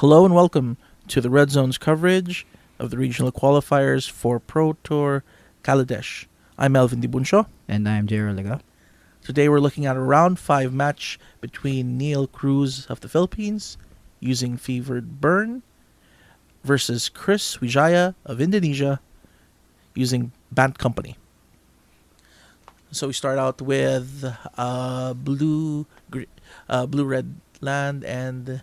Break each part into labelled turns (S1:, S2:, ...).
S1: Hello and welcome to the Red Zone's coverage of the regional qualifiers for Pro Tour Kaladesh. I'm Melvin Dibunsho.
S2: And I'm Jero Liga.
S1: Today we're looking at a round 5 match between Neil Cruz of the Philippines using Fevered Burn versus Chris Wijaya of Indonesia using Bant Company. So we start out with blue-red land and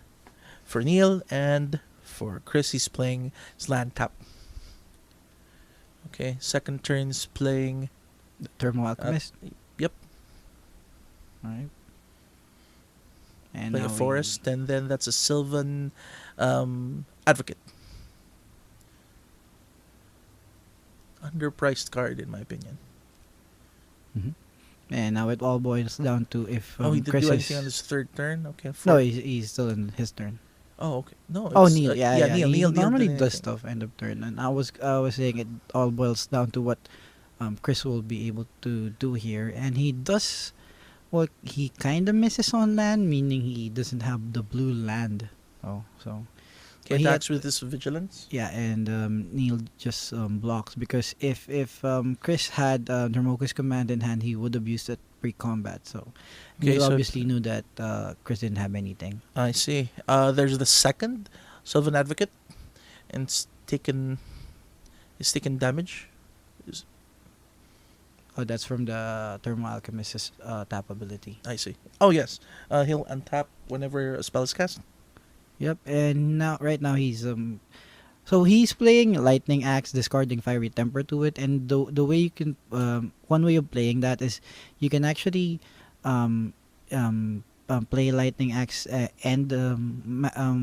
S1: for Neil, and for Chris he's playing his land tap. Okay, second turn's playing
S2: The Thermal Alchemist.
S1: Yep.
S2: Alright. And
S1: Playing a forest, and then that's a Sylvan Advocate. Underpriced card, in my opinion.
S2: And now it all boils down to if
S1: He did
S2: Chris
S1: do
S2: is...
S1: anything on his third turn? Okay.
S2: No, he's still in his turn.
S1: Oh, okay. No.
S2: Oh,
S1: it's,
S2: Neil.
S1: Neil.
S2: He normally
S1: did
S2: does
S1: anything.
S2: stuff end of turn. And I was saying it all boils down to what Chris will be able to do here. And he does... Well, he kind of misses on land, meaning he doesn't have the blue land. Oh, so...
S1: Okay,
S2: he
S1: attacks with this vigilance.
S2: Yeah, and Neil just blocks because if Chris had Dermoka's command in hand, he would have used it pre-combat. So
S1: Okay,
S2: Neil
S1: so
S2: obviously knew that Chris didn't have anything.
S1: I see. There's the second Sylvan Advocate, and it's taken damage.
S2: Oh, that's from the Thermal Alchemist's tap ability.
S1: I see. Oh yes, he'll untap whenever a spell is cast.
S2: Yep, and right now he's so he's playing Lightning Axe, discarding Fiery Temper to it, and the way you can one way of playing that is you can actually play Lightning Axe and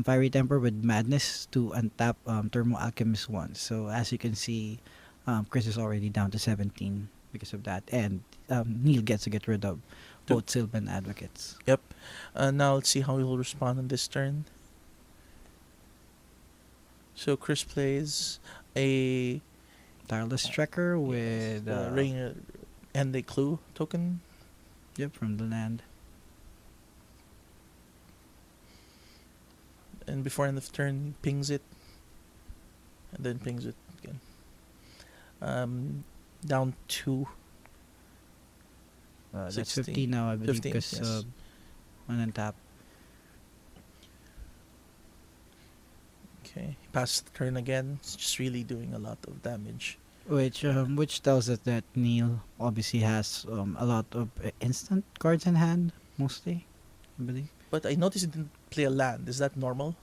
S2: Fiery Temper with Madness to untap Thermal Alchemist once. So as you can see, Chris is already down to 17 because of that, and Neil gets to get rid of both Sylvan Advocates.
S1: Yep. Now let's see how he'll respond on this turn. So Chris plays a
S2: Tireless Trekker with
S1: ring and a clue token.
S2: Yep, from the land.
S1: And before end of turn, he pings it, and then pings it again. Down 2.
S2: That's
S1: 16.
S2: 15 now, I believe,
S1: 15,
S2: because
S1: yes.
S2: untap.
S1: Okay, he passes the turn again. It's just really doing a lot of damage.
S2: Which tells us that Neil obviously has a lot of instant cards in hand, mostly, I believe.
S1: But I noticed he didn't play a land. Is that normal?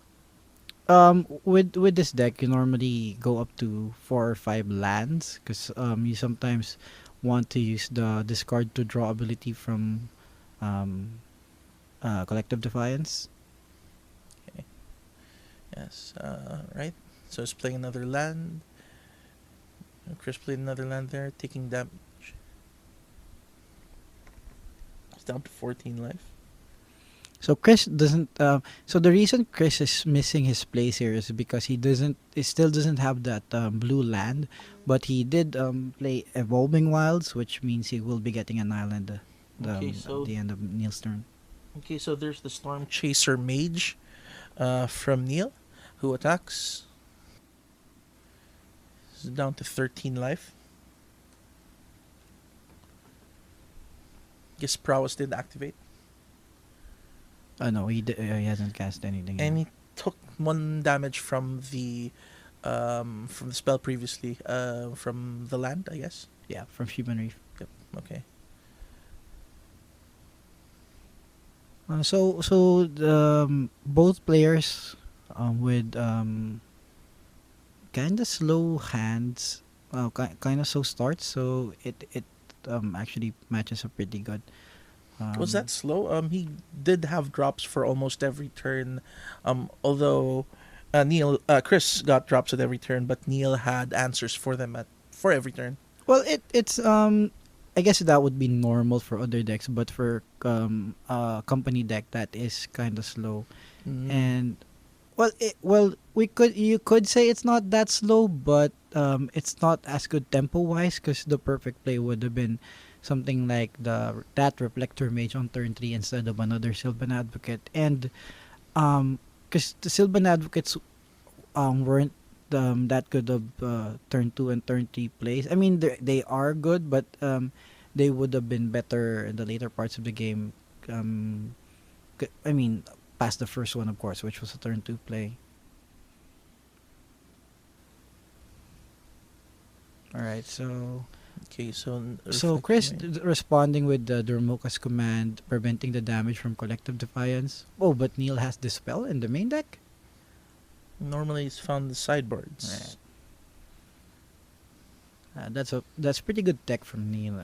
S2: With this deck, you normally go up to 4 or 5 lands, because you sometimes want to use the discard to draw ability from Collective Defiance.
S1: Okay. Yes. Right. So he's playing another land. Chris played another land there, taking damage. It's down to 14 life.
S2: So Chris doesn't. So the reason Chris is missing his place here is because he still doesn't have that blue land, but he did play Evolving Wilds, which means he will be getting an island at the end of Neil's turn.
S1: Okay, so there's the Storm Chaser Mage from Neil, who attacks. This is down to 13 life. Guess Prowess did activate.
S2: No, he hasn't cast anything.
S1: And he took 1 damage from the spell previously, from the land, I guess.
S2: Yeah, from Shiban Reef.
S1: Yep. Okay.
S2: So both players with kind of slow hands, kind of slow starts. So it actually matches up pretty good.
S1: Was that slow? He did have drops for almost every turn. Although Chris got drops at every turn, but Neil had answers for them for every turn.
S2: Well, it's I guess that would be normal for other decks, but for a company deck that is kind of slow, and you could say it's not that slow, but it's not as good tempo wise, because the perfect play would have been something like that Reflector Mage on turn 3 instead of another Sylvan Advocate, and because the Sylvan Advocates weren't that good of turn 2 and turn 3 plays. I mean, they are good, but they would have been better in the later parts of the game. I mean, past the first one, of course, which was a turn 2 play. All right, so
S1: Okay, so
S2: Chris
S1: reflector mage.
S2: responding with the Dormoka's command, preventing the damage from Collective Defiance. Oh, but Neil has Dispel in the main deck.
S1: Normally it's found in the sideboards.
S2: Right. That's pretty good tech from Neil.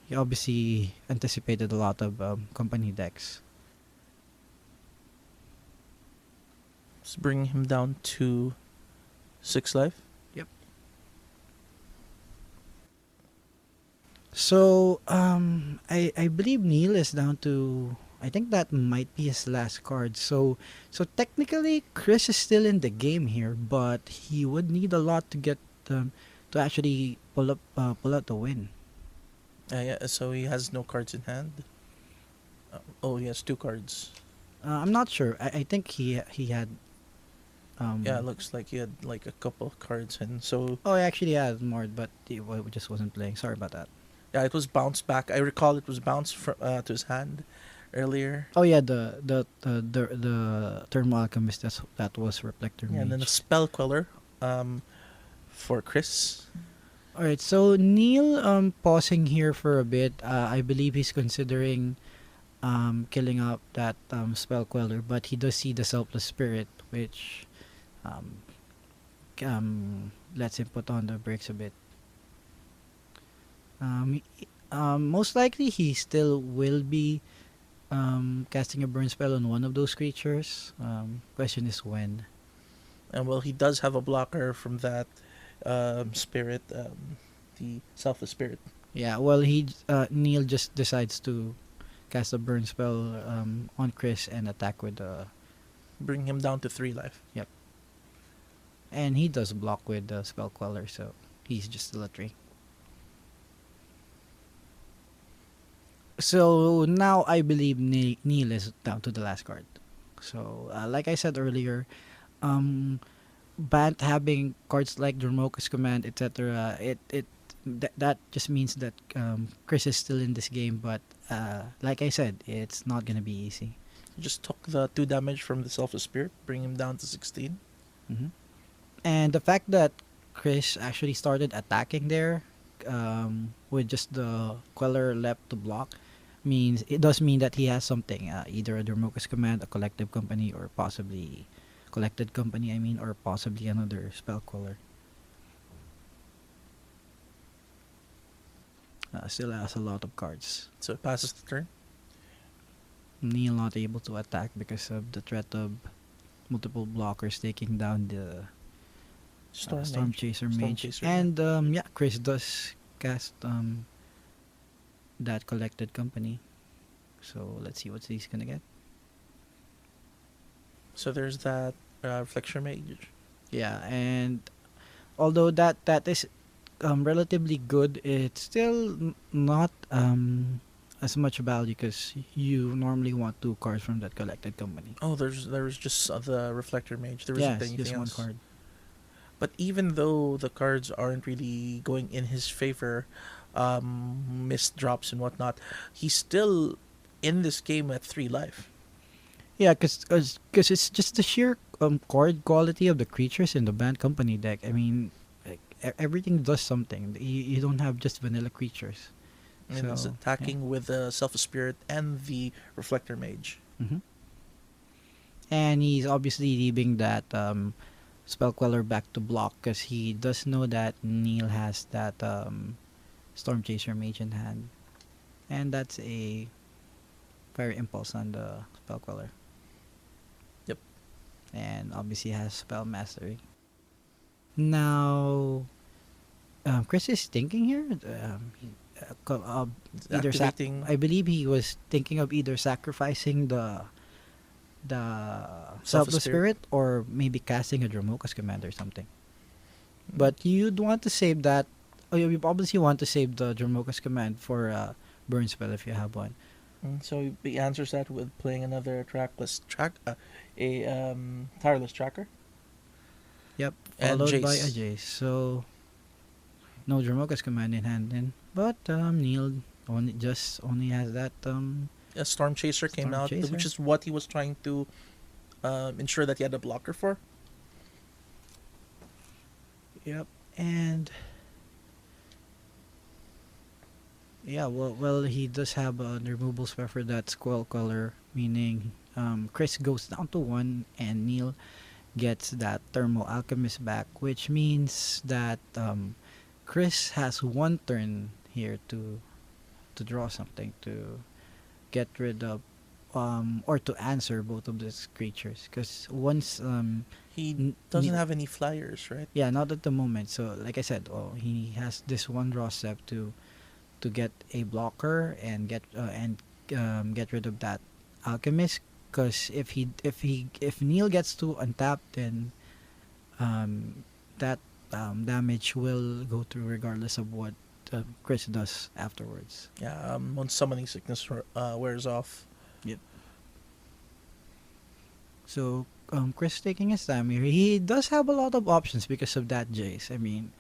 S2: He obviously anticipated a lot of company decks.
S1: Let's bring him down to 6 life.
S2: Yep. So I believe Neil is down to. I think that might be his last card. So technically Chris is still in the game here, but he would need a lot to get to actually pull out the win.
S1: Yeah, so he has no cards in hand. Oh, he has 2 cards.
S2: I'm not sure. I think he had.
S1: Yeah, it looks like he had like a couple of cards, and so
S2: Oh, he actually had more, but he just wasn't playing. Sorry about that.
S1: yeah, it was bounced back. I recall it was bounced to his hand earlier.
S2: Oh yeah, the Thermal Alchemist that was Reflector
S1: Yeah, and then a
S2: Mage.
S1: spell queller, for Chris.
S2: All right, so Neil pausing here for a bit. I believe he's considering killing up that spell queller, but he does see the Selfless Spirit, which um, lets him put on the brakes a bit. Most likely he still will be casting a burn spell on one of those creatures. Question is when.
S1: And well, he does have a blocker from that spirit, the selfless spirit.
S2: Yeah, well, Neil just decides to cast a burn spell on Chris and attack with the.
S1: Bring him down to 3 life.
S2: And he does block with the spell queller, so he's just still a 3. So now I believe Neil is down to the last card. So like I said earlier, Bant having cards like Dromoka's Command, etc. That just means that Chris is still in this game, but like I said, it's not gonna be easy.
S1: He just took the 2 damage from the selfless spirit, bring him down to 16.
S2: Hmm. And the fact that Chris actually started attacking there with just the Queller left to block it does mean that he has something, either a Dromoka's Command, a Collective Company, or possibly Collected Company, or possibly another Spell Queller. Still has a lot of cards.
S1: So it passes the turn.
S2: Neil not able to attack because of the threat of multiple blockers taking down the Storm Chaser Mage.
S1: Chaser,
S2: And Chris does cast that Collected Company. So let's see what he's gonna get.
S1: So there's that reflection mage.
S2: Yeah, and although that is relatively good, it's still not as much value because you normally want 2 cards from that Collected Company.
S1: Oh, there's just the reflector mage. There
S2: Yeah,
S1: isn't
S2: it's
S1: anything
S2: just one
S1: else.
S2: card.
S1: But even though the cards aren't really going in his favor, missed drops and whatnot, he's still in this game at 3 life.
S2: Yeah, because it's just the sheer card quality of the creatures in the Band Company deck. I mean, like, everything does something. You don't have just vanilla creatures.
S1: And it's attacking with the self spirit and the reflector mage.
S2: Hmm. And he's obviously leaving that Spell Queller back to block because he does know that Neil has that Storm Chaser Mage in hand. And that's a Fire Impulse on the Spell Queller.
S1: Yep.
S2: And obviously has Spell Mastery. Now, Chris is thinking here. Either
S1: Activating
S2: I believe he was thinking of either sacrificing the Selfless Spirit or maybe casting a Dromoka's Command or something. But you'd want to save that. Oh, you obviously want to save the Dromoka's Command for burn spell if you have one.
S1: So he answers that with playing another tireless tracker,
S2: Yep,
S1: and
S2: followed by a
S1: Jace.
S2: Jace. So no Dromoka's command in hand then. But Neil only has that
S1: A Storm Chaser came
S2: Storm
S1: out, which
S2: Chaser.
S1: is what he was trying to ensure that he had a blocker for.
S2: Yep. And yeah, well, he does have a removal spell for that squall color, meaning Chris goes down to one, and Neil gets that Thermal Alchemist back, which means that Chris has one turn here to draw something to get rid of or to answer both of these creatures. Because once
S1: He
S2: N-
S1: doesn't
S2: Neil,
S1: have any flyers, right?
S2: yeah, not at the moment. So like I said, he has this one draw step to get a blocker and get rid of that alchemist. Because if Neil gets to untap, then that damage will go through regardless of what Chris does afterwards.
S1: Yeah, once summoning sickness wears off.
S2: Yep. So Chris taking his time here. He does have a lot of options because of that Jace. I mean,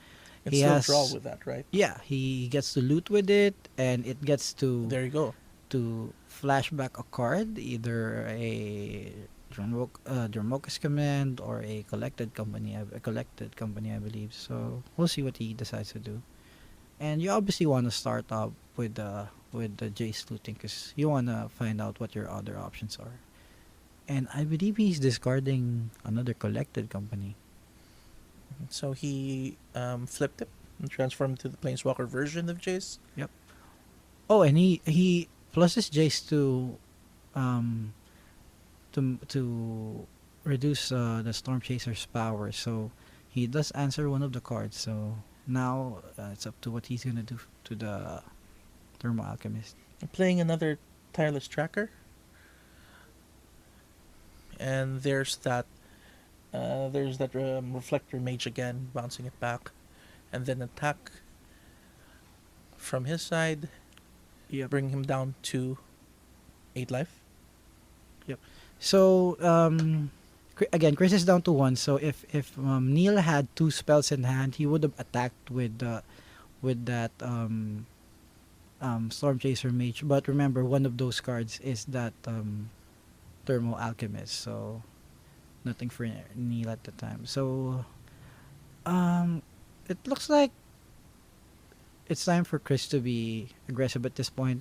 S1: Can
S2: he
S1: still draw
S2: has
S1: with that, right?
S2: yeah, he gets to loot with it, and it gets
S1: There you go.
S2: to flashback a card, either a Dromoka's command or a collected company, I believe. So we'll see what he decides to do. And you obviously want to start off with the Jace looting because you want to find out what your other options are. And I believe he's discarding another collected company.
S1: So he flipped it and transformed to the Planeswalker version of Jace.
S2: Yep. Oh, and he pluses Jace um to reduce the Storm Chaser's power. So he does answer one of the cards. So now it's up to what he's gonna do to the Thermal Alchemist.
S1: Playing another tireless tracker, and there's that reflector mage again, bouncing it back, and then attack from his side,
S2: Yep.
S1: bring him down to 8 life.
S2: So again, Chris is down to one. So if Neil had two spells in hand, he would have attacked with that Storm Chaser Mage. But remember, one of those cards is that Thermal Alchemist. So nothing for Neil at the time. So it looks like it's time for Chris to be aggressive at this point.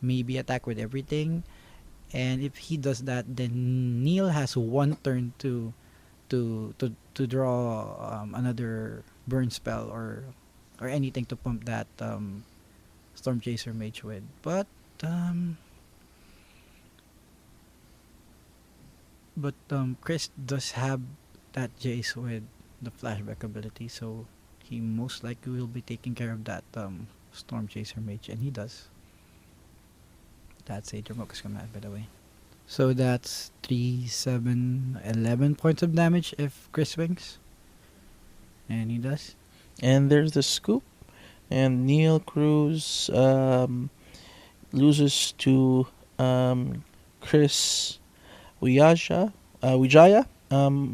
S2: Maybe attack with everything. And if he does that, then Neil has one turn to draw another burn spell or anything to pump that Storm Chaser Mage with. Um, but Chris does have that Jace with the flashback ability, so he most likely will be taking care of that Storm Chaser Mage, and he does. That's a Dramoka's command, by the way. So that's 3, 7, 11 points of damage if Chris swings. And he does.
S1: And there's the scoop, and Neil Cruz loses to Chris Wijaya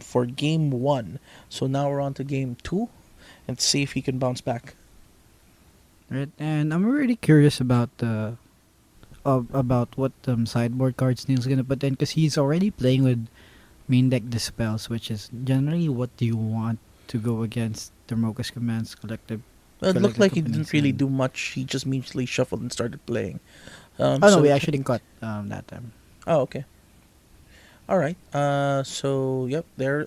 S1: for game 1. So now we're on to game 2, and see if he can bounce back.
S2: Right, and I'm really curious about about what sideboard cards Neil's gonna put in because he's already playing with main deck dispels, which is generally what you want to go against Thermoka's commands collective.
S1: Well, it looked
S2: Collected
S1: like he
S2: companies
S1: didn't really
S2: and-
S1: do much. He just immediately shuffled and started playing.
S2: Oh no,
S1: So
S2: we
S1: it
S2: actually
S1: kept-
S2: cut that time.
S1: Oh, okay. All right. So yep, there.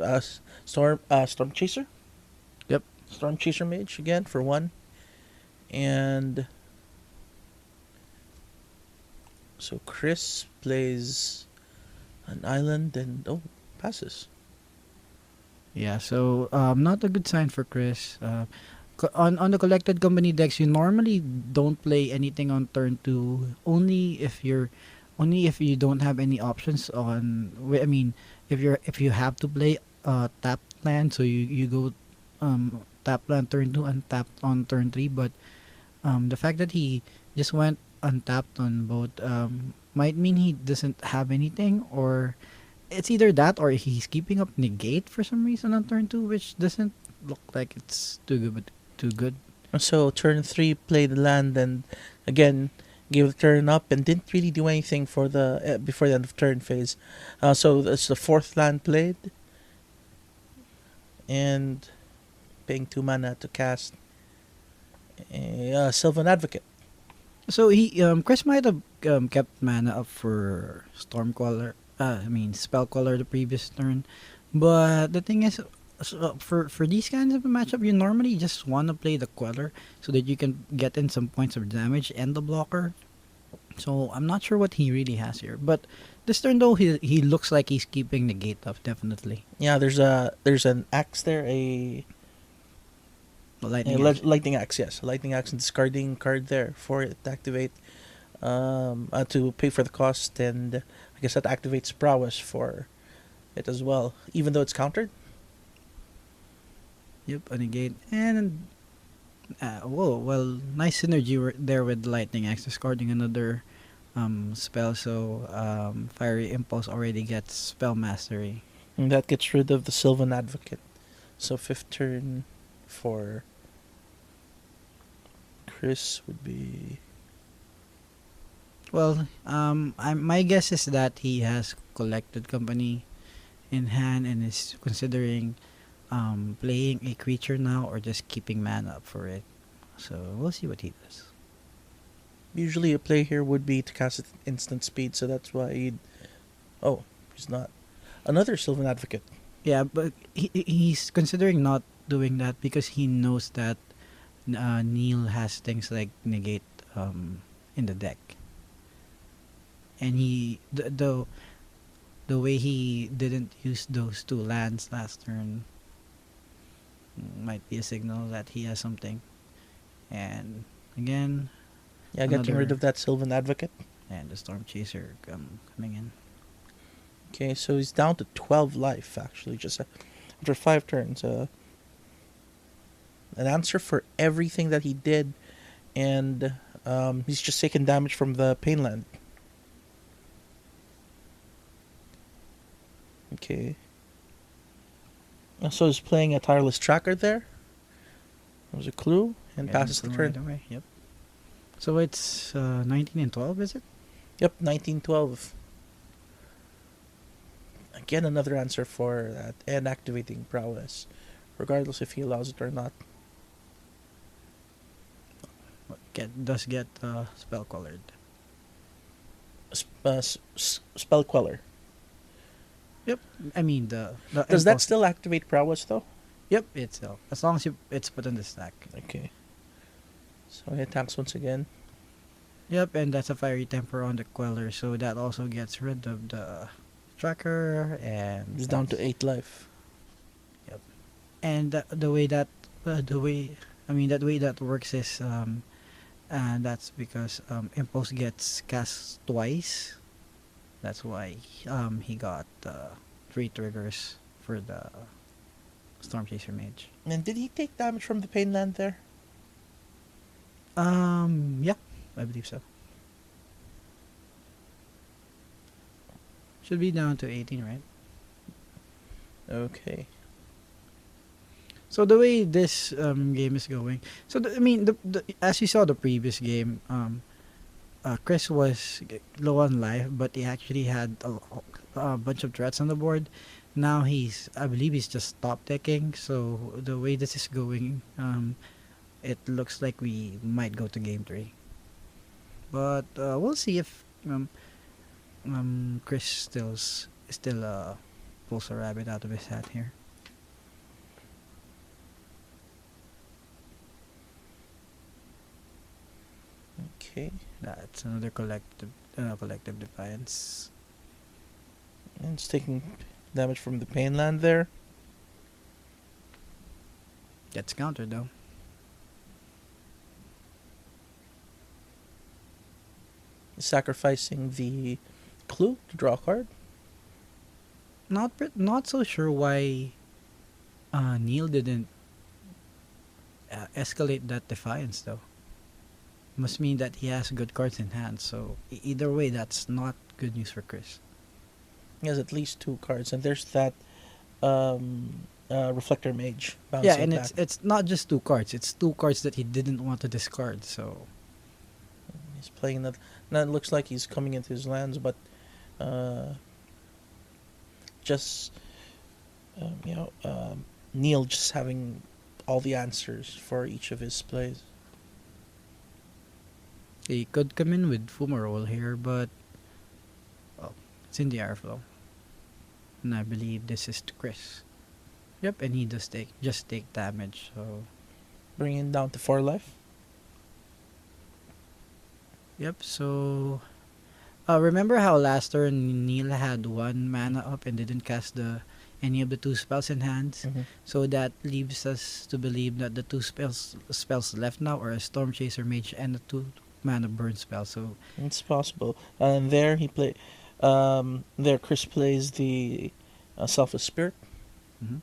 S1: Storm Chaser.
S2: Yep.
S1: Storm Chaser Mage again for 1, and so Chris plays an island and passes.
S2: Yeah, so not a good sign for Chris. On the collected company decks, you normally don't play anything on turn 2. Only if you don't have any options on. I mean, if you have to play tap land, so you go tap land turn 2 and tap on turn 3. But the fact that he just went untapped on both might mean he doesn't have anything, or it's either that or he's keeping up negate for some reason on turn 2, which doesn't look like it's too good, but too good.
S1: So turn 3 played the land and again gave the turn up and didn't really do anything for the before the end of turn phase. So that's the fourth land played and paying 2 mana to cast a Sylvan Advocate.
S2: So he Chris might have kept mana up for Stormcaller. I mean Spellcaller the previous turn, but the thing is, for these kinds of a matchup, you normally just want to play the Queller so that you can get in some points of damage and the blocker. So I'm not sure what he really has here, but this turn though he looks like he's keeping the gate up definitely.
S1: Yeah, there's an axe there, a
S2: Lightning.
S1: lightning axe. Yes, lightning axe and discarding card there for it to activate, to pay for the cost, and I guess that activates prowess for it as well, even though it's countered.
S2: Yep, a negate. And whoa, well, nice synergy there with Lightning Axe, discarding another spell. So Fiery Impulse already gets Spell Mastery.
S1: And that gets rid of the Sylvan Advocate. So fifth turn for Chris would be.
S2: Well, my guess is that he has Collected Company in hand and is considering playing a creature now or just keeping mana up for it. So we'll see what he does.
S1: Usually a play here would be to cast it instant speed, so that's why he'd. Oh, he's not. Another Sylvan Advocate.
S2: Yeah, but he's considering not doing that because he knows that Neil has things like negate in the deck, and the way he didn't use those 2 lands last turn might be a signal that he has something. And again,
S1: Yeah, getting rid of that Sylvan Advocate.
S2: and the Storm Chaser coming in.
S1: Okay, so he's down to 12 life, actually, just after 5 turns. An answer for everything that he did, and he's just taking damage from the Painland. Okay. So he's playing a Tireless Tracker there. That was a clue, and passes the turn.
S2: Right away. Yep. So it's 19 and 12, is it?
S1: Yep, 1912. Again, another answer for that, and activating prowess, regardless if he allows it or not.
S2: Does get spell colored.
S1: Spell Queller.
S2: Yep. I mean the
S1: Does that
S2: impulse-
S1: still activate prowess though?
S2: Yep, it's as long as it's put in the stack.
S1: Okay. So he attacks once again.
S2: Yep, and that's a fiery temper on the queller, so that also gets rid of the tracker, and
S1: He's down to 8 life.
S2: and the way that that way that works is and that's because impulse gets cast twice. That's why he got 3 triggers for the Storm Chaser Mage.
S1: And did he take damage from the Painland there?
S2: Yeah, I believe so. Should be down to 18, right?
S1: Okay.
S2: So the way this game is going, so the as you saw the previous game, Chris was low on life, but he actually had a bunch of threats on the board. Now I believe he's just top decking. So the way this is going, it looks like we might go to game 3. But we'll see if Chris still pulls a rabbit out of his hat here.
S1: Okay.
S2: That's another collective defiance.
S1: And it's taking damage from the Painland there.
S2: Gets countered though.
S1: Sacrificing the clue to draw a card.
S2: Not so sure why Neil didn't escalate that defiance though. must mean that he has good cards in hand. So either way, that's not good news for Chris.
S1: He has at least 2 cards, and there's that Reflector Mage
S2: Yeah,
S1: bouncing
S2: and
S1: back.
S2: it's not just 2 cards. It's 2 cards that he didn't want to discard. So
S1: He's playing that. Now it looks like he's coming into his lands, but uh, just Neil just having all the answers for each of his plays.
S2: he could come in with Fumarole here, but well, it's in the airflow. And I believe this is to Chris. Yep, and he does take damage. So
S1: Bringing down to 4 life.
S2: yep. So remember how last turn Neil had 1 mana up and didn't cast any of the 2 spells in hand?
S1: Mm-hmm.
S2: So that leaves us to believe that the 2 spells left now are a Storm Chaser Mage and a 2 mana burn spell. So
S1: It's possible. And there he play. There Chris plays the Selfless Spirit.
S2: mhm.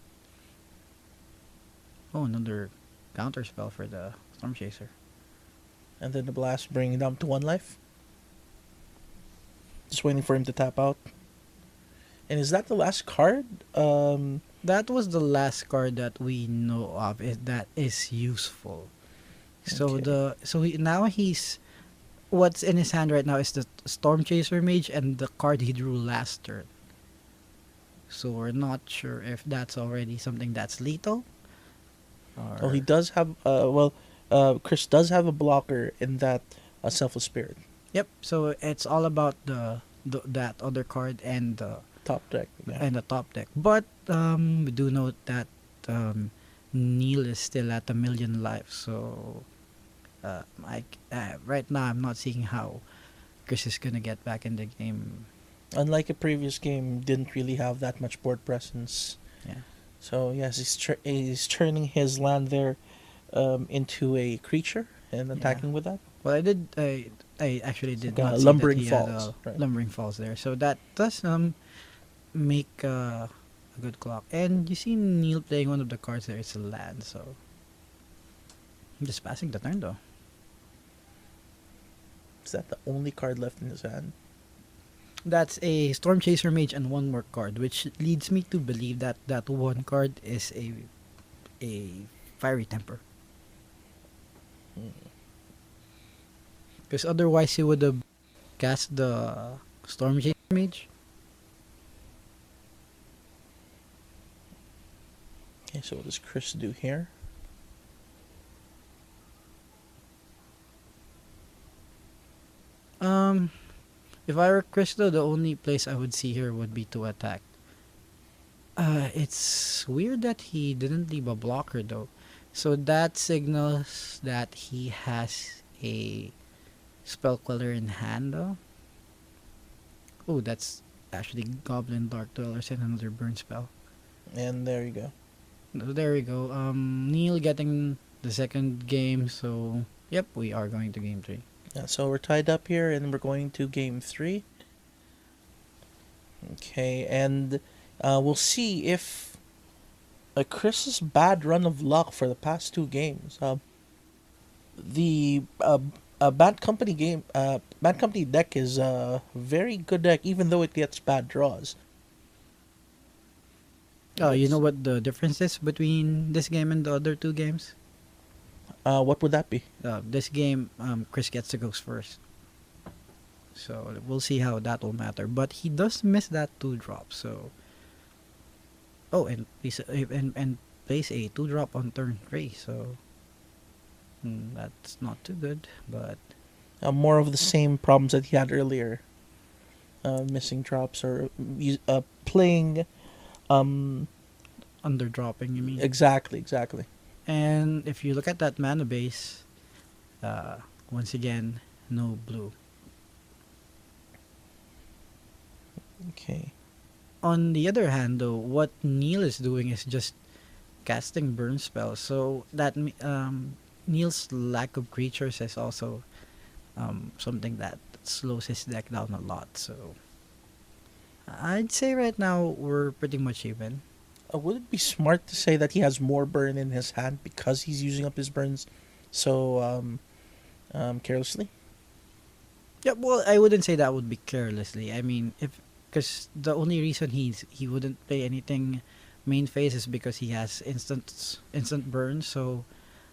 S2: Oh, another counter spell for the Storm Chaser.
S1: And then the Blast, bringing down to 1 life. Just waiting for him to tap out. And is that the last card?
S2: That was the last card that we know of that is useful. So
S1: Okay.
S2: now he's what's in his hand right now is the Storm Chaser Mage and the card he drew last turn. So we're not sure if that's already something that's lethal.
S1: Oh, he
S2: Or
S1: does have. Chris does have a blocker in that Selfless Spirit
S2: yep. So it's all about that other card and
S1: top deck. Yeah.
S2: the top deck. But we do note that Neil is still at 1,000,000 lives. So right now I'm not seeing how Chris is gonna get back in the game.
S1: Unlike a previous game, didn't really have that much board presence.
S2: Yeah.
S1: So yes, he's turning his land there into a creature and
S2: Yeah.
S1: attacking with that.
S2: Well, I actually did
S1: Like,
S2: not see that
S1: Lumbering
S2: he had
S1: Falls, right.
S2: lumbering falls there. So that does make a good clock. And you see Neil playing one of the cards there. It's a land. So I'm just passing the turn though.
S1: Is that the only card left in his hand?
S2: That's a Storm Chaser Mage and 1 more card, which leads me to believe that that 1 card is a Fiery Temper. Because otherwise he would have cast the Storm Chaser Mage.
S1: Okay, so what does Chris do here?
S2: If I were Chris though, the only place I would see here would be to attack. It's weird that he didn't leave a blocker though. So that signals that he has a spell queller in hand though. Oh, that's actually Goblin Dark Dwellers and another burn spell.
S1: And there you go.
S2: There we go. Neil getting the second game, so yep, we are going to game 3.
S1: Yeah, so we're tied up here, and we're going to game 3. Okay, and we'll see if Chris's bad run of luck for the past 2 games. The Bad Company Bad Company deck is a very good deck, even though it gets bad draws.
S2: Oh, you know what the difference is between this game and the other 2 games?
S1: What would that be?
S2: This game, Chris gets to go first. So we'll see how that will matter. But he does miss that 2-drop. So and plays a 2-drop on turn 3. So that's not too good. But
S1: More of the same problems that he had earlier. Missing drops or playing.
S2: underdropping, you mean?
S1: Exactly.
S2: And if you look at that mana base, once again, no blue.
S1: Okay.
S2: On the other hand, though, what Neil is doing is just casting burn spells. So that Neil's lack of creatures is also something that slows his deck down a lot. So I'd say right now we're pretty much even.
S1: Would it be smart to say that he has more burn in his hand because he's using up his burns? So carelessly.
S2: Yeah, well, I wouldn't say that would be carelessly. I mean, if because the only reason he wouldn't play anything main phase is because he has instant burn. So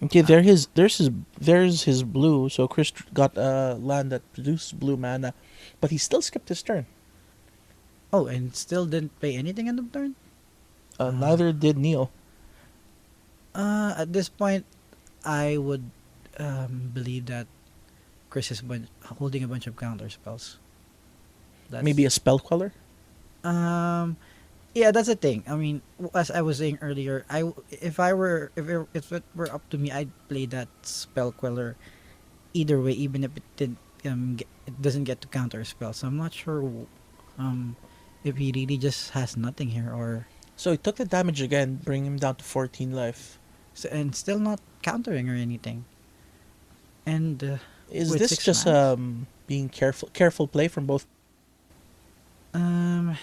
S1: Okay,
S2: uh,
S1: there's his blue. So Chris got a land that produces blue mana, but he still skipped his turn.
S2: oh, and still didn't play anything end of turn. Uh,
S1: Neither did Neil.
S2: at this point, I would believe that Chris is holding a bunch of counter spells.
S1: Maybe
S2: That's
S1: a spell queller.
S2: um yeah, that's the thing. I mean, as I was saying earlier, if it were up to me, I'd play that spell queller either way, even if it doesn't get to counter spell. So I'm not sure um if he really just has nothing here or
S1: So he took the damage again, bringing him down to 14 life.
S2: and still not countering or anything. And
S1: Is
S2: with
S1: this
S2: six
S1: just
S2: lands,
S1: being careful play from both?
S2: um,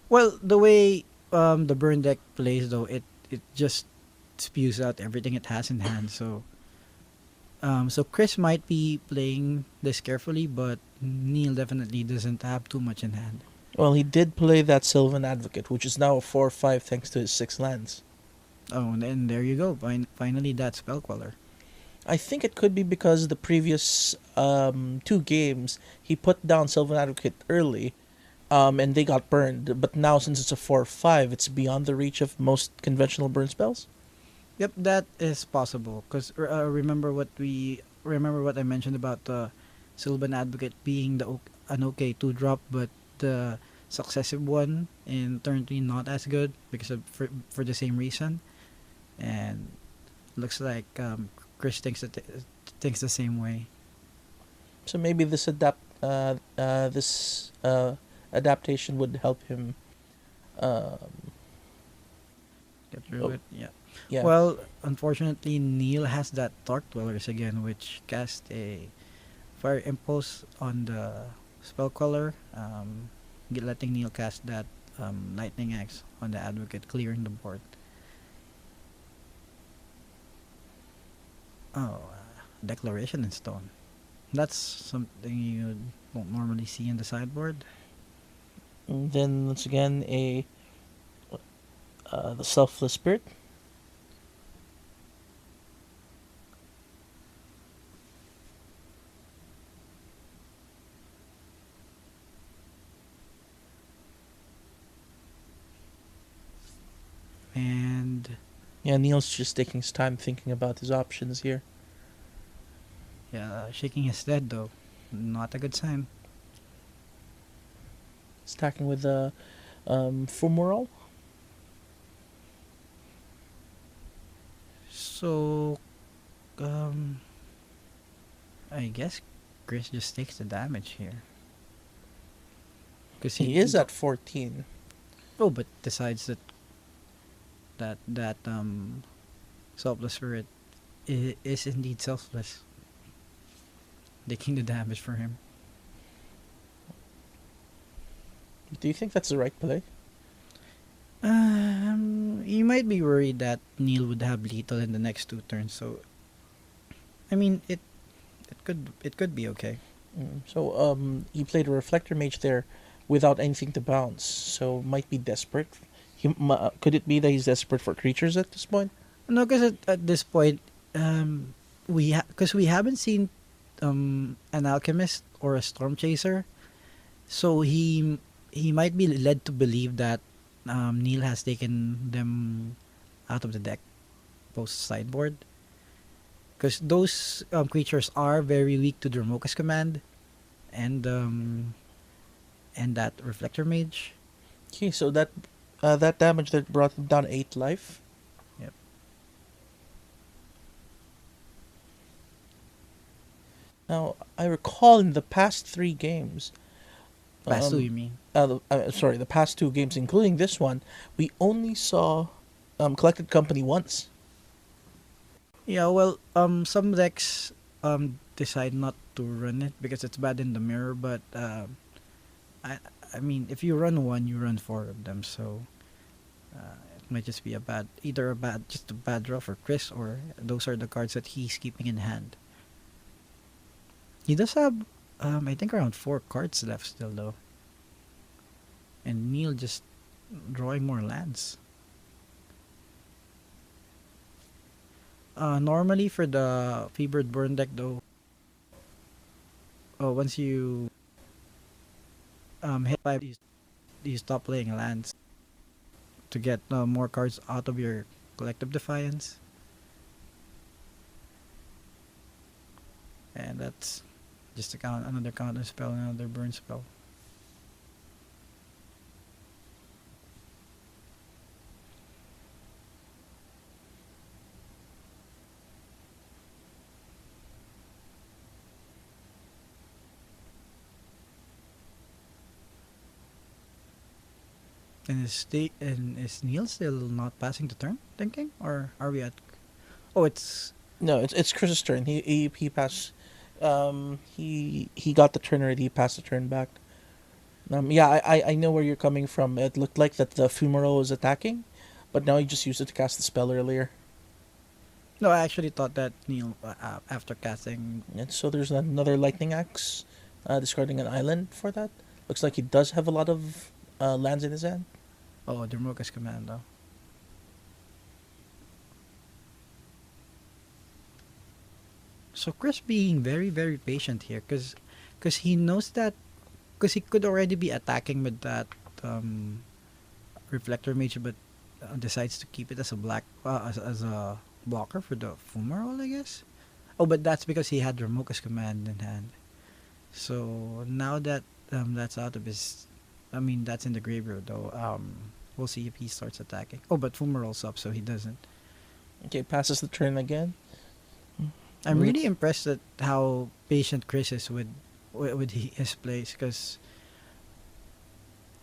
S2: well, the way the burn deck plays though, it just spews out everything it has in hand. So Chris might be playing this carefully, but Neil definitely doesn't have too much in hand.
S1: Well, he did play that Sylvan Advocate, which is now a 4/5 thanks to his 6 lands.
S2: Oh, and then there you go. Finally, that spell queller.
S1: I think it could be because the previous 2 games he put down Sylvan Advocate early, and they got burned. But now since it's a 4/5, it's beyond the reach of most conventional burn spells.
S2: Yep, that is possible. Cause remember what I mentioned about the Sylvan Advocate being an okay 2 drop, but the successive one in turn 3 not as good because for the same reason, and looks like Chris thinks the same way.
S1: So maybe this adaptation would help him. Um,
S2: Get through
S1: oh,
S2: it. Yeah.
S1: yeah.
S2: Well, unfortunately, Neil has that Dark Dwellers again, which cast a Fire Impulse on the spell queller, letting Neil cast that Lightning Axe on the Advocate, clearing the board. Oh, Declaration in Stone. That's something you don't normally see in the sideboard.
S1: And then once again the Selfless Spirit.
S2: And
S1: Yeah, Neil's just taking his time thinking about his options here.
S2: yeah, shaking his head though. Not a good sign.
S1: Stacking with the Fumoral.
S2: So, um, I guess Chris just takes the damage here. Because
S1: He is at 14.
S2: oh, but decides that selfless spirit is indeed selfless, taking the damage for him.
S1: Do you think that's the right play?
S2: You might be worried that Neil would have lethal in the next 2 turns. So, I mean, it could be okay.
S1: So he played a Reflector Mage there without anything to bounce. So might be desperate. Could it be that he's desperate for creatures at this point?
S2: No, because at this point, because we haven't seen an alchemist or a storm chaser, so he might be led to believe that Neil has taken them out of the deck post sideboard. Because those creatures are very weak to Dromoka's command, and that reflector mage.
S1: Okay, so that damage that brought him down 8 life.
S2: Yep.
S1: Now I recall in the past 3 games,
S2: Pass two, you mean?
S1: the past 2 games, including this one, we only saw Collected Company once.
S2: Yeah, well, some decks decide not to run it because it's bad in the mirror. But I mean, if you run one, you run 4 of them. So it might just be just a bad draw for Chris, or those are the cards that he's keeping in hand. He does have, I think around 4 cards left still though, and Neil just drawing more lands. Normally for the Fevered Burn deck though, once you hit 5, you stop playing lands to get more cards out of your Collective Defiance, and that's just a another counter spell, another burn spell. And is Neil still not passing the turn? Thinking, or are we at? Oh, it's
S1: No, it's Chris's turn. He passed. He got the turn already. He passed the turn back. Yeah, I know where you're coming from. It looked like that the Fumaro was attacking, but now he just used it to cast the spell earlier.
S2: no. I actually thought that Neil after casting.
S1: And so there's another lightning axe, discarding an island for that. Looks like he does have a lot of lands in his hand.
S2: Oh, Dermoka's command though. So Chris being very very patient here, cause he knows that, cause he could already be attacking with that reflector mage, but decides to keep it as a as a blocker for the Fumarole, I guess. Oh, but that's because he had Ramoka's command in hand. So now that that's out of his, I mean that's in the graveyard though. We'll see if he starts attacking. Oh, but Fumarole's up, so he doesn't.
S1: Okay, passes the turn again.
S2: I'm really impressed at how patient Chris is with his plays, because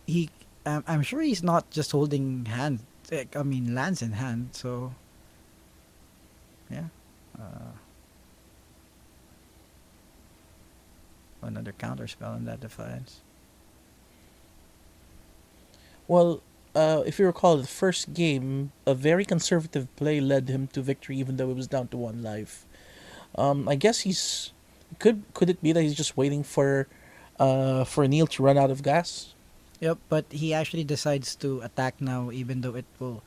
S2: he, I'm sure he's not just holding I mean lands in hand. So yeah, another counter spell in that Defiance.
S1: Well, if you recall, the first game, a very conservative play led him to victory, even though it was down to 1 life. I guess he's could it be that he's just waiting for Neil to run out of gas?
S2: Yep, but he actually decides to attack now, even though it will,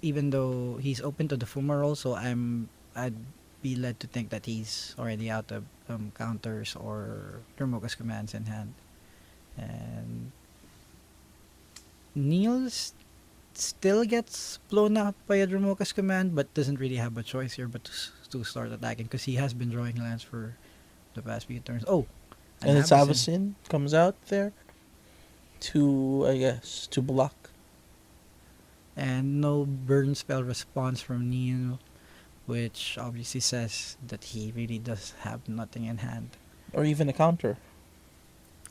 S2: even though he's open to the Fumarole. So I'd be led to think that he's already out of counters or Dermoka's commands in hand, and Neil still gets blown up by a Dermoka's command, but doesn't really have a choice here but to start attacking, because he has been drawing lands for the past few turns. Oh,
S1: And it's Avacyn comes out there to, I guess, to block.
S2: And no burn spell response from Neil, which obviously says that he really does have nothing in hand.
S1: Or even a counter.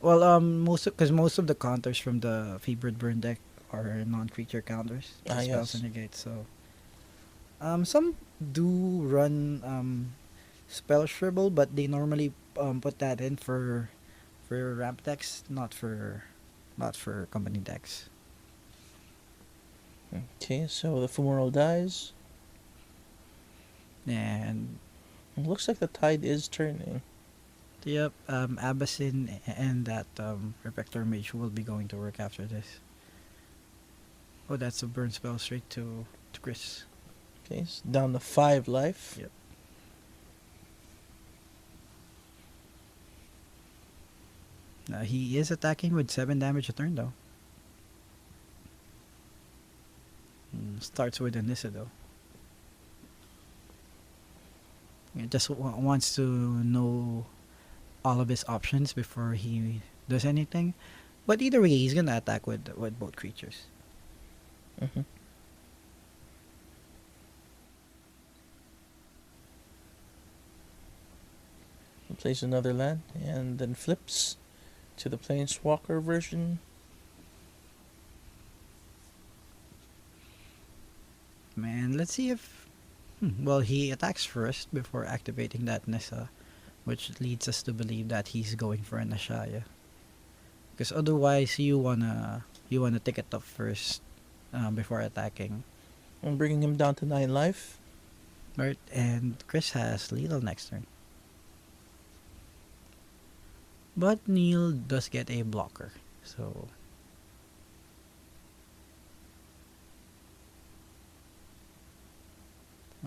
S2: Well, because most of the counters from the Fevered Burn deck are non-creature counters, spells and negates. So, some do run spell shrivel, but they normally put that in for ramp decks, not for company decks.
S1: Okay, so the Fumarole dies.
S2: And
S1: It looks like the tide is turning.
S2: yep, Abacin and that Reflector Mage will be going to work after this. Oh, that's a burn spell straight to Chris.
S1: Okay, so down to 5 life.
S2: Yep. He is attacking with 7 damage a turn though. Starts with Anissa though. He just wants to know all of his options before he does anything. But either way, he's gonna attack with both creatures.
S1: Mm-hmm. He plays another land and then flips to the Planeswalker version.
S2: Man, let's see if. Well, he attacks first before activating that Nissa, which leads us to believe that he's going for an Ashaya. Because otherwise, you wanna tick it up first before attacking,
S1: And bringing him down to 9 life.
S2: right? And Chris has lethal next turn. But Neil does get a blocker. So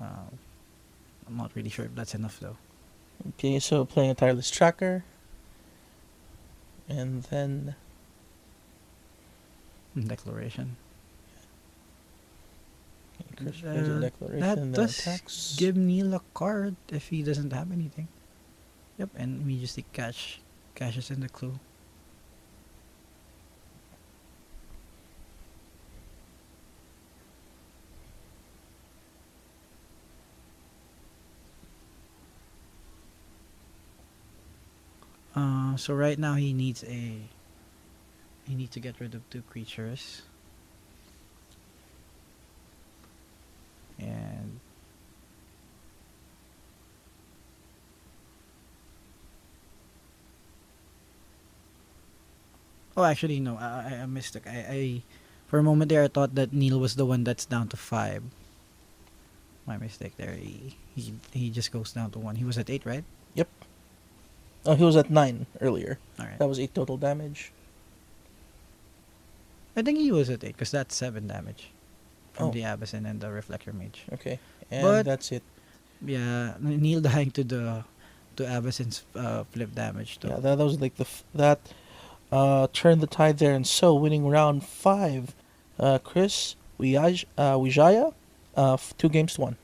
S2: uh, I'm not really sure if that's enough though.
S1: Okay, so playing a tireless tracker. And then
S2: Declaration.
S1: Chris plays a
S2: That
S1: declaration, then
S2: does
S1: attacks.
S2: give Neil a card if he doesn't have anything. Yep, and immediately cashes in the clue. So right now he needs to get rid of two creatures. And oh, actually no, I missed it. I for a moment there I thought that Neil was the one that's down to 5. My mistake there. He just goes down to 1. He was at 8, right?
S1: Yep. Oh, he was at 9 earlier.
S2: All right.
S1: That was 8 total damage.
S2: I think he was at 8 because that's 7 damage from
S1: Oh.
S2: the Abyssin and the Reflector Mage.
S1: Okay. And
S2: But-
S1: that's it.
S2: Yeah, Neil dying to Abyssin's flip damage too.
S1: Yeah, that was like that turned the tide there, and so winning round 5, Chris Wijaya, 2 games to 1.